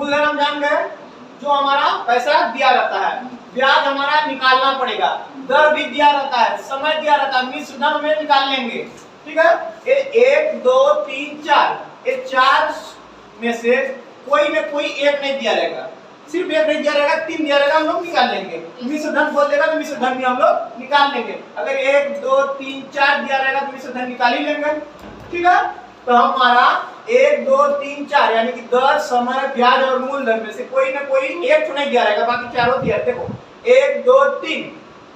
मूलधन हम जान गए, जो हमारा पैसा दिया रहता है, ब्याज हमारा निकालना पड़ेगा, दर भी दिया रहता है, समय दिया रहता है, मिश्र धन में निकाल लेंगे। ठीक है, ये 1 2 3 4, ये 4 में से कोई में कोई एक नहीं दिया रहेगा, सिर्फ एक नहीं दिया रहेगा, 3 दिया रहेगा, हम लोग निकाल लेंगे। मिश्र धन बोल देगा तो मिश्र धन भी हम लोग निकाल लेंगे। अगर 1 2 3 4 दिया रहेगा तो मिश्र धन निकाल ही लेंगे। ठीक है, तो हमारा 1 2 3 4 यानी कि दर, समय, ब्याज और मूलधन में से कोई ना कोई एक तो नहीं दिया रहेगा, बाकी चारों दिया है। देखो 1 2 3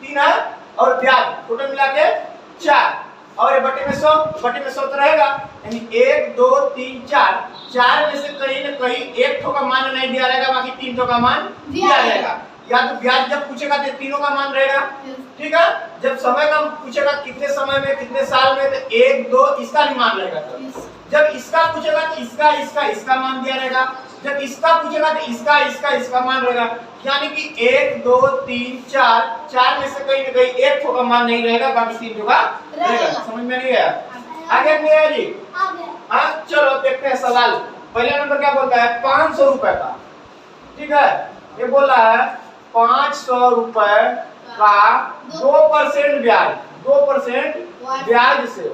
3 है और ब्याज टोटल मिला के 4 और ये बटे में 100 तो रहेगा, यानी 1 2 3 4, 4 में से कहीं ना कहीं एक ठो का मान नहीं दिया रहेगा, बाकी 3 ठो का मान दिया रहेगा। या तो ब्याज जब पूछेगा तो तीनों का मान रहेगा। ठीक है, जब समय का पूछेगा कितने समय में कितने साल में, तो 1 2 इसका भी मान रहेगा। जब इसका पूछेगा तो इसका मान दिया रहेगा, जब इसका पूछेगा तो इसका मान रहेगा, यानी कि 1 2 3 4, 4 में से कहीं ना कहीं एक ठो का मान नहीं रहेगा, बाकी 3 ठो का रहेगा। समझ में नहीं आया? आगे नहीं आया जी? हाँ, चलो देखते हैं सवाल। पहला नंबर क्या बोलता है? 500 रुपए का। ठीक है, ये बोल रहा है 500 रुपए का 2% ब्याज, 2% ब्याज से,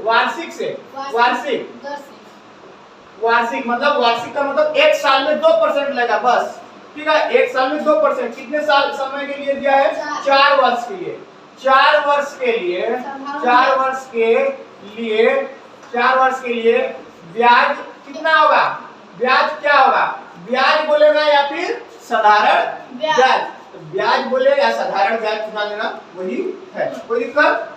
वार्षिक मतलब वार्षिक का मतलब एक साल में 2% लगेगा बस। ठीक है, एक साल में 2%, कितने साल समय के लिए दिया है? 4 वर्ष के लिए। 4 वर्ष के लिए ब्याज कितना होगा? ब्याज क्या होगा? ब्याज बोलेगा या फिर साधारण ब्याज? ब्याज बोले या साधारण ब्याज चुना लेना, वही है। कोई दिक्कत?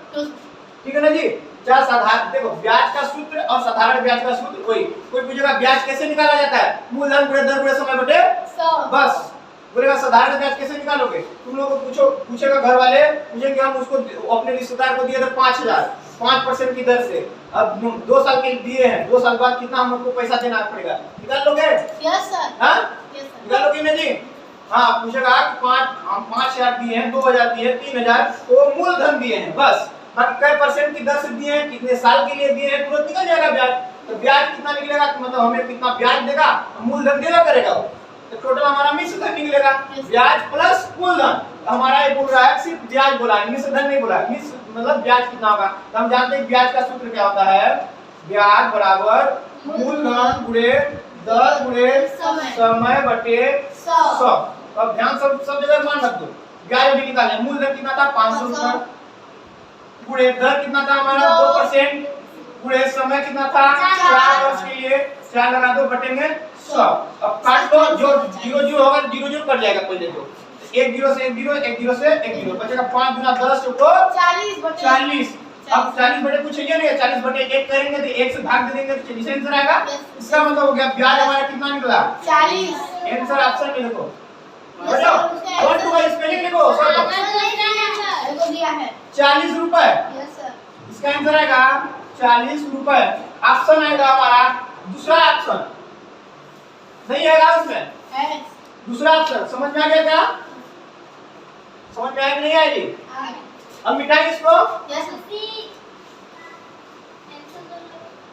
ठीक है ना जी? चार साधारण, देखो ब्याज का सूत्र और साधारण ब्याज का सूत्र वही। कोई पूछेगा ब्याज कैसे निकाला जाता है? मूलधन गुणे दर गुणे समय बटे 100। बस बोलेगा साधारण ब्याज कैसे निकालोगे? तुम लोग को पूछेगा, घर वाले पूछेंगे, हम उसको अपने रिश्तेदार को दिए थे 5000, 5% की दर से। अब 2 साल के दिए हैं, 2 साल बाद कितना हमको पैसा देना पड़ेगा? निकाल लोगे? Yes sir. हाँ, निकालोगे ना जी? हाँ, पूछेगा 5000 दिए हैं, 2000 दिए हैं, 3000, तो मूलधन दिए हैं बस। कै परसेंट की दर से दिए हैं, कितने साल के लिए दिए हैं, तुरंत निकल जाएगा ब्याज। तो ब्याज कितना निकलेगा, मतलब हमें कितना ब्याज देगा, मूलधन देगा करेगा वो, तो टोटल हमारा मिश्र धन निकलेगा। ब्याज प्लस मूलधन। हमारा ये बोल रहा है सिर्फ ब्याज बोला है, मिश्र धन नहीं बोला है। मिश्र मतलब ब्याज कितना होगा, तो हम जानते हैं ब्याज का सूत्र क्या होता है? ब्याज बराबर मूलधन गुणे दर गुणे समय बटे 100। अब ध्यान सब जगह मान रख दो। ब्याज अभी निकाले, मूलधन कितना था? 500 रुपए, गुणे दर कितना था हमारा? 2%, गुणे समय कितना था? 4 वर्ष के लिए, 4 लगा दो, बटे में 100। अब काट दो, जो 0 0 होगा 0 0 कट जाएगा पहले तो। 1 0 से 1 0, 1 0 से 1 0, बचेगा 5 गुना 10 तो 40। अब 40 बटे कुछ है नहीं, 40 बटे 1 करेंगे तो 1 से भाग दे देंगे तो 40 आंसर आएगा। इसका मतलब हो गया ब्याज हमारा कितना निकला? 40। आंसर ऑप्शन में देखो, बताओ 1 2 का स्पेलिंग लिखो। को दिया है 40 रुपए। Yes sir. इसका आंसर आएगा 40 रुपए। ऑप्शन आएगा हमारा दूसरा ऑप्शन, नहीं आएगा उसमें है दूसरा ऑप्शन। समझ में आ गया क्या? समझ में आया कि नहीं आएगी? अब मिटाएंगे इसको। Yes sir.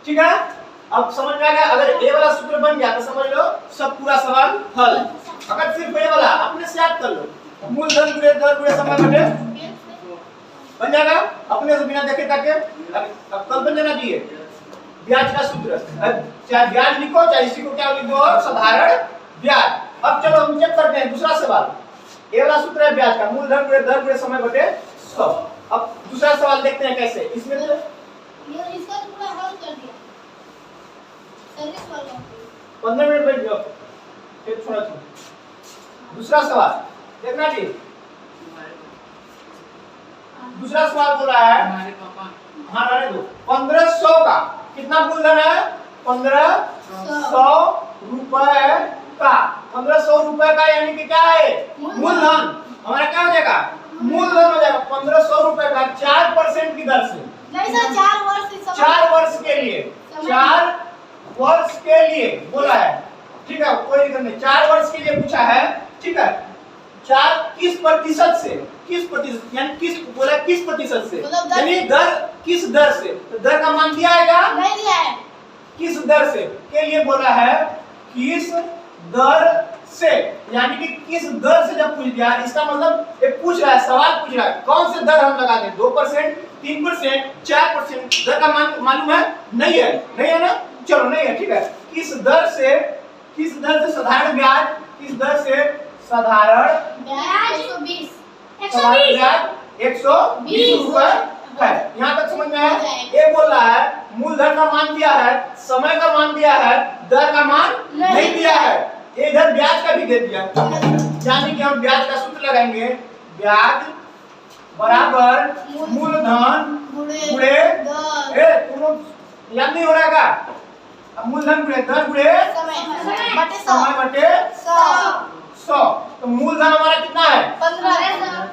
ठीक है, अब समझ में आ गया। अगर ए वाला सूत्र बन गया तो समझ लो सब पूरा सवाल हल। अगर सिर्फ ए वाला अपने से याद कर लो, मूलधन गुणे दर गुणे समय बटे बन जाएगा अपने से, बिना देखे ताके। अब कल बन जाना चाहिए ब्याज का सूत्र। चाहे ब्याज लिखो चाहे इसी को क्या लिख दो, साधारण ब्याज। अब चलो हम चेक करते हैं दूसरा सवाल। ए वाला सूत्र है ब्याज का, मूलधन गुणे दर गुणे समय बटे 100। अब दूसरा सवाल देखते हैं कैसे। इसमें तो ये इसका पूरा हल कर दिया सर्विस वाला। 15 मिनट बैठ जाओ, फिर थोड़ा दूसरा सवाल देखना जी। दूसरा सवाल बोल रहा है, हाँ रहने दो, 1500 का कितना मूलधन है? 1500 रुपए का। 1500 रुपए का यानी कि क्या है? मूलधन। हमारा क्या हो जाएगा? मूलधन हो जाएगा 1500 रुपए का 4% की दर से। नहीं सर, 4 वर्ष 4 वर्ष के लिए, 4 वर्ष के लिए बोला है। ठीक है, कोई दिक्कत नहीं, 4 वर्ष के लिए पूछा है। ठीक है, 4 किस प्रतिशत से? किस प्रतिशत यानी किस बोला, किस प्रतिशत से यानी दर, किस दर से? तो दर का मान दिया है क्या? नहीं दिया है। किस दर से के लिए बोला है, किस दर से, यानी कि किस दर से जब पूछ दिया, इसका मतलब ये पूछ रहा है, सवाल पूछ रहा है कौन से दर हम लगा दें, 2%, 3%, 4%, दर का मान मालूम है? नहीं है, नहीं है ना, चलो नहीं है, ठीक है। किस दर से साधारण ब्याज, किस दर से साधारण ब्याज 120 ब्याज 120 रुपए है। यहाँ तक समझ में है? ये बोल रहा है मूलधन का मान दिया है, समय का मान दिया है, दर का मान नहीं दिया है, इधर ब्याज का भी दे दिया, यानी कि हम ब्याज का सूत्र लगाएंगे, ब्याज बराबर मूलधन गुणे याद नहीं हो रहा का, अब मूलधन गुणे दर गुणे समय बटे 100। तो मूलधन हमारा कितना है? 1500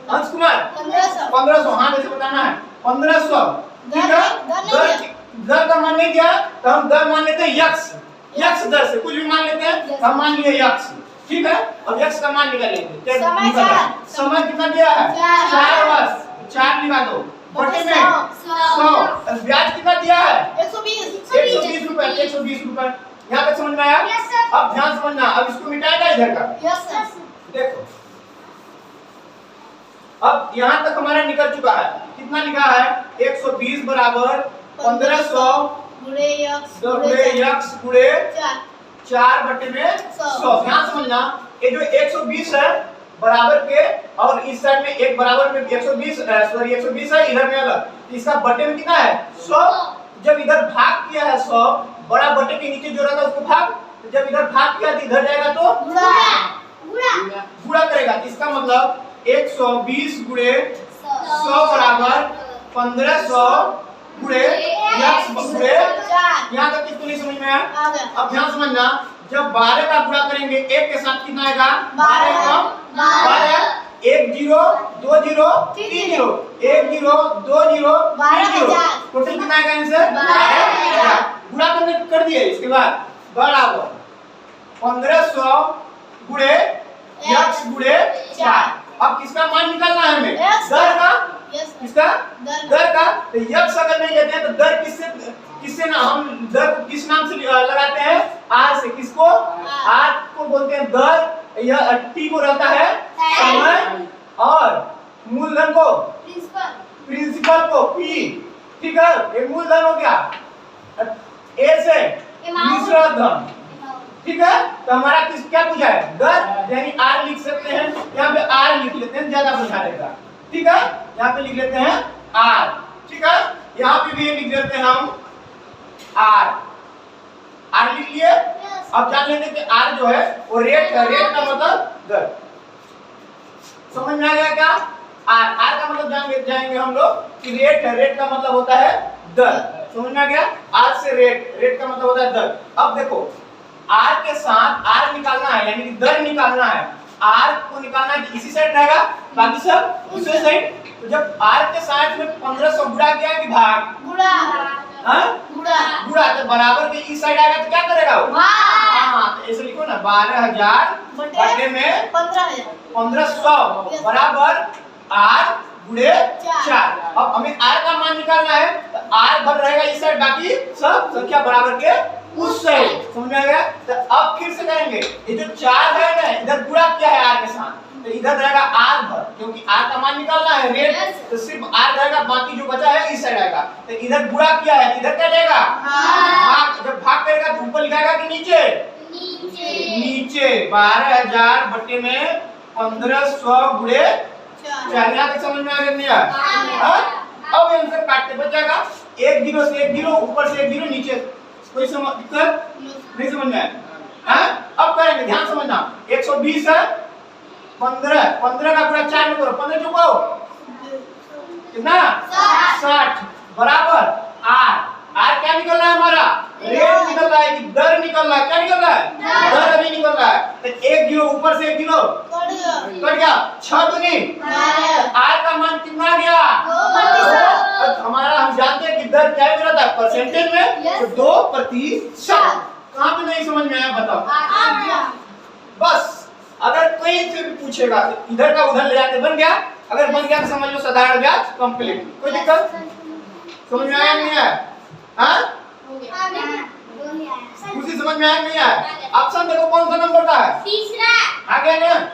अंश कुमार 1500, हाँ जैसे बताना है 1500, ठीक है। दर का मान नहीं दिया तो हम दर मान लेते हैं यक्स दर से कुछ भी मान लेते हैं, हम मान लिए यक्स, ठीक है। अब यक्स का मान निकाल लेंगे, समय कितना दिया है? 4 वर्ष, 4 निकाल दो, बटे में 100, ब्याज कितना दिया है? 120 रुपए, 120 रुपए। यहाँ तक समझ में आया? अब ध्यान समझना, अब इसको मिटाएगा इधर का, देखो अब यहाँ तक हमारा निकल चुका है, कितना लिखा है? 120 बराबर 1500 गुणे यक्स गुणे 4 बटे में 100। ध्यान समझना, ये जो 120 है बराबर के, और इस साइड में एक बराबर में 120 है, इधर में अलग, इसका बटे में कितना है? 100। जब इधर भाग किया है 100, बड़ा बटे के नीचे जो रहता है उसको भाग, जब इधर भाग किया तो इधर जाएगा तो गुणा करेगा, इसका मतलब 120 गुणे 100 बराबर 1500 गुणे यक्स गुणे, यहाँ तक किसको नहीं समझ में आया? अब ध्यान समझना, जब 12 का गुणा करेंगे 1 के साथ कितना आएगा? 12 कम 12, 1 0 2 0 3 0, 1 0 2 0 3 0, टोटल कितना आएगा आंसर? 12। गुणा करने कर दिए, इसके बाद बराबर 1500 गुणे यक्स गुणे 4। अब किसका मान निकालना है हमें? दर का, किसका? दर का। तो यक्स अगर नहीं लेते हैं तो दर किससे ना, हम दर को किस नाम से लगाते हैं? आर से। किसको? आर को बोलते हैं दर, यह टी को रहता है समय, और मूलधन को प्रिंसिपल को पी, ठीक है। ये मूलधन हो गया, ए से मिश्र धन, ठीक है। तो हमारा क्या पूछा है? दर, यानी आर लिख सकते हैं, यहाँ पे आर लिख लेते हैं, ज्यादा बुझा देगा, ठीक है। यहाँ पे लिख लेते हैं आर, ठीक है। यहाँ पे भी लिख देते हैं हम आर लिख लिए। अब जान लेंगे कि आर जो है वो रेट है, रेट का मतलब दर। समझ में आ गया क्या? आर का मतलब जाएंगे हम लोग कि रेट है, रेट का मतलब होता है दर। समझ में आ गया? आर से रेट का मतलब होता है दर। अब देखो आर के साथ आर निकालना है, यानी कि दर निकालना है, आर को निकालना है, इसी साइड रहेगा, बाकी सब दूसरे साइड। तो जब आर के साथ में 1500 गुणा किया कि भाग गुणा, तो बराबर के इस साइड आएगा तो क्या करेगा वो? हाँ, तो ऐसे लिखो ना, 12000 बटे में 1500 बराबर आर गुणे 4। अब हमें आर का मान निकालना है, तो आर भर रहेगा इस साइड, बाकी सब संख्या बराबर के उस साइड। समझ में आ गया? तो अब फिर से करेंगे, ये जो 4 है ना, इधर गुणा किया है आर के साथ, तो इधर रहेगा आर भर, क्योंकि आर का मान निकालना है रेट, तो सिर्फ आर रहेगा, बाकी जो बचा है इस साइड आएगा। तो इधर गुणा किया है, इधर क्या जाएगा? भाग। जब भाग करेगा तो ऊपर लिखाएगा कि नीचे? नीचे 12000 बटे में 1500 गुणे 4। यहाँ तक समझ में आ गया? अब आंसर काटते बचेगा 1 0 से 1 0, ऊपर से 1 0, नीचे कोई दिक्कत नहीं समझ में आया? अब करेंगे, ध्यान समझना, 120 है, 15 का पूरा 4 में करो, 15 चुकाओ कितना? 60 बराबर आर क्या निकल रहा है हमारा? रेट निकल रहा है कि दर निकल रहा है? क्या निकल रहा है? दर अभी निकल रहा है। तो 1 0 ऊपर से 1 0 कट गया, 6 दूनी आर का मान कितना गया? 2। हमारा हम जानते हैं कि दर क्या में रहता है? परसेंटेज में, तो 2%। कहाँ पे नहीं समझ में आया बताओ? बस अगर कहीं से भी पूछेगा तो इधर का उधर ले जाते, बन गया। अगर बन गया तो समझ लो साधारण ब्याज कंप्लीट। कोई दिक्कत समझ में आया नहीं है? हाँ, खुशी समझ समझ में आया नहीं आया? ऑप्शन देखो कौन सा नंबर का है? तीसरा। आ गया ना?